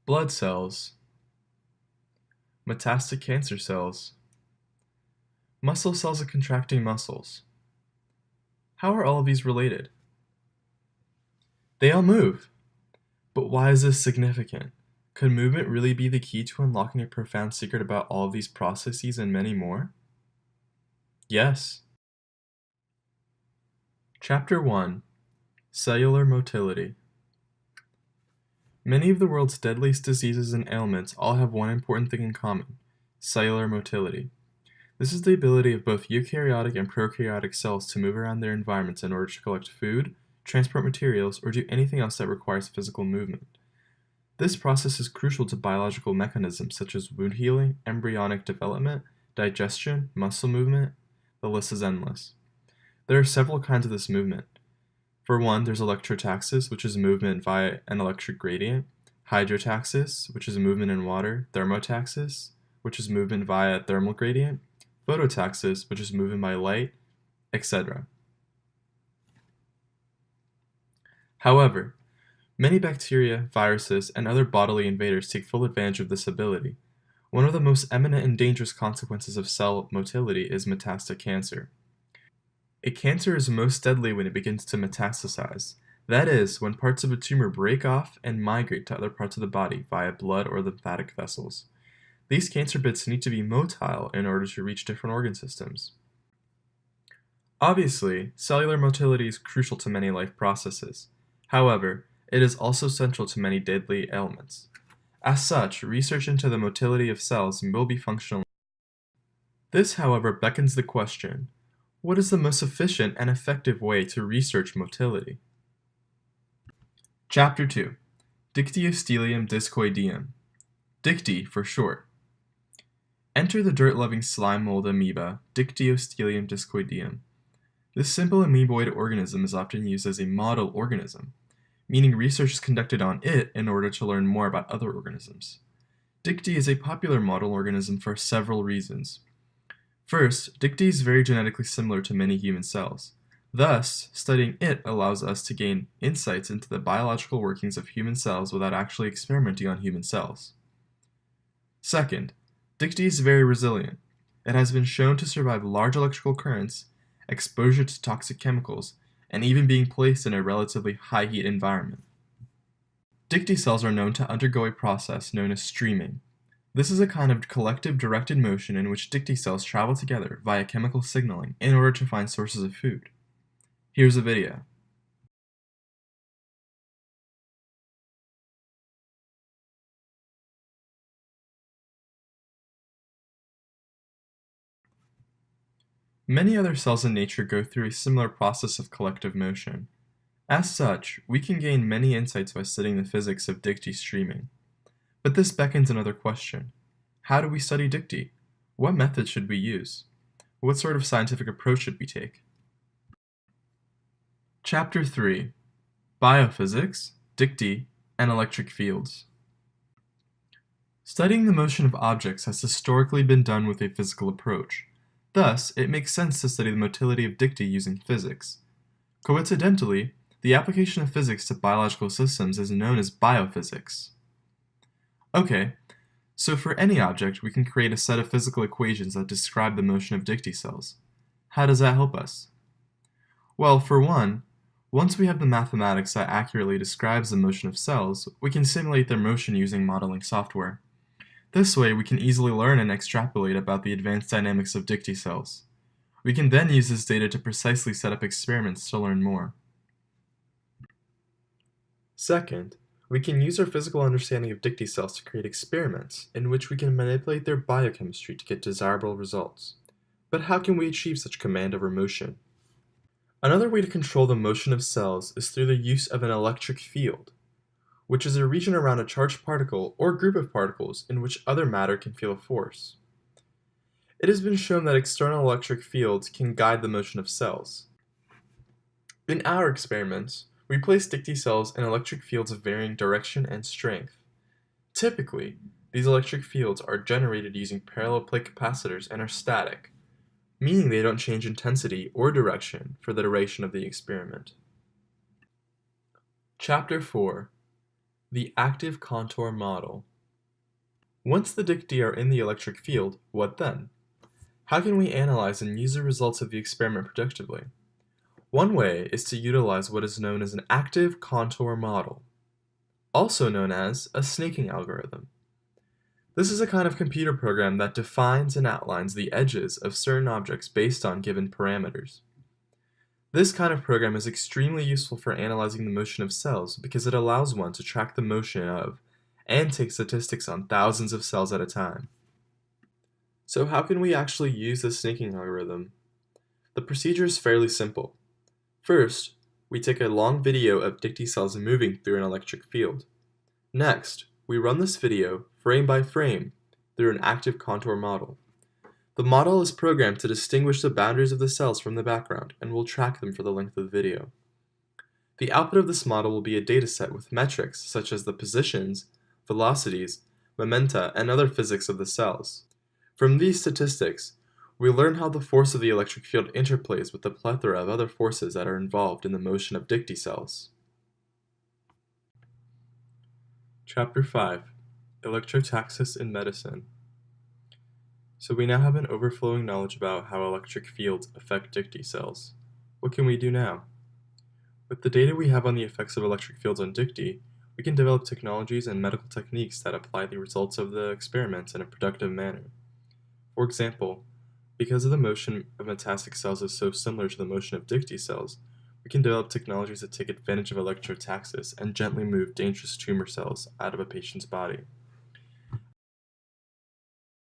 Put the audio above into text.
blood cells, metastatic cancer cells, muscle cells of contracting muscles. How are all of these related? They all move. But why is this significant? Could movement really be the key to unlocking a profound secret about all of these processes and many more? Yes. Chapter 1: Cellular Motility. Many of the world's deadliest diseases and ailments all have one important thing in common: cellular motility. This is the ability of both eukaryotic and prokaryotic cells to move around their environments in order to collect food, transport materials, or do anything else that requires physical movement. This process is crucial to biological mechanisms such as wound healing, embryonic development, digestion, muscle movement. The list is endless. There are several kinds of this movement. For one, there's electrotaxis, which is movement via an electric gradient, hydrotaxis, which is movement in water, thermotaxis, which is movement via thermal gradient, phototaxis, which is movement by light, etc. However, many bacteria, viruses, and other bodily invaders take full advantage of this ability. One of the most eminent and dangerous consequences of cell motility is metastatic cancer. A cancer is most deadly when it begins to metastasize. That is, when parts of a tumor break off and migrate to other parts of the body via blood or lymphatic vessels. These cancer bits need to be motile in order to reach different organ systems. Obviously, cellular motility is crucial to many life processes. However, it is also central to many deadly ailments. As such, research into the motility of cells will be functional. This, however, beckons the question: what is the most efficient and effective way to research motility? Chapter 2: Dictyostelium discoideum. Dicty for short. Enter the dirt-loving slime mold amoeba, Dictyostelium discoideum. This simple amoeboid organism is often used as a model organism, meaning research is conducted on it in order to learn more about other organisms. Dicty is a popular model organism for several reasons. First, Dicty is very genetically similar to many human cells. Thus, studying it allows us to gain insights into the biological workings of human cells without actually experimenting on human cells. Second, Dicty is very resilient. It has been shown to survive large electrical currents, exposure to toxic chemicals, and even being placed in a relatively high-heat environment. Dicty cells are known to undergo a process known as streaming. This is a kind of collective directed motion in which Dicty cells travel together via chemical signaling in order to find sources of food. Here's a video. Many other cells in nature go through a similar process of collective motion. As such, we can gain many insights by studying the physics of Dicty streaming. But this beckons another question. How do we study Dicty? What methods should we use? What sort of scientific approach should we take? Chapter 3: Biophysics, Dicty, and Electric Fields. Studying the motion of objects has historically been done with a physical approach. Thus, it makes sense to study the motility of Dicty using physics. Coincidentally, the application of physics to biological systems is known as biophysics. Okay, so for any object, we can create a set of physical equations that describe the motion of Dicty cells. How does that help us? Well, for one, once we have the mathematics that accurately describes the motion of cells, we can simulate their motion using modeling software. This way, we can easily learn and extrapolate about the advanced dynamics of Dicty cells. We can then use this data to precisely set up experiments to learn more. Second, we can use our physical understanding of Dicty cells to create experiments in which we can manipulate their biochemistry to get desirable results. But how can we achieve such command over motion? Another way to control the motion of cells is through the use of an electric field, which is a region around a charged particle or group of particles in which other matter can feel a force. It has been shown that external electric fields can guide the motion of cells. In our experiments, we place Dicty cells in electric fields of varying direction and strength. Typically, these electric fields are generated using parallel plate capacitors and are static, meaning they don't change intensity or direction for the duration of the experiment. Chapter 4: The active contour model. Once the dictys are in the electric field, what then? How can we analyze and use the results of the experiment productively? One way is to utilize what is known as an active contour model, also known as a snaking algorithm. This is a kind of computer program that defines and outlines the edges of certain objects based on given parameters. This kind of program is extremely useful for analyzing the motion of cells because it allows one to track the motion of and take statistics on thousands of cells at a time. So how can we actually use the snaking algorithm? The procedure is fairly simple. First, we take a long video of Dicty cells moving through an electric field. Next, we run this video frame by frame through an active contour model. The model is programmed to distinguish the boundaries of the cells from the background and will track them for the length of the video. The output of this model will be a dataset with metrics such as the positions, velocities, momenta, and other physics of the cells. From these statistics, we learn how the force of the electric field interplays with the plethora of other forces that are involved in the motion of Dicty cells. Chapter 5. Electrotaxis in Medicine. So we now have an overflowing knowledge about how electric fields affect Dicty cells. What can we do now? With the data we have on the effects of electric fields on Dicty, we can develop technologies and medical techniques that apply the results of the experiments in a productive manner. For example, because of the motion of metastatic cells is so similar to the motion of Dicty cells, we can develop technologies that take advantage of electrotaxis and gently move dangerous tumor cells out of a patient's body.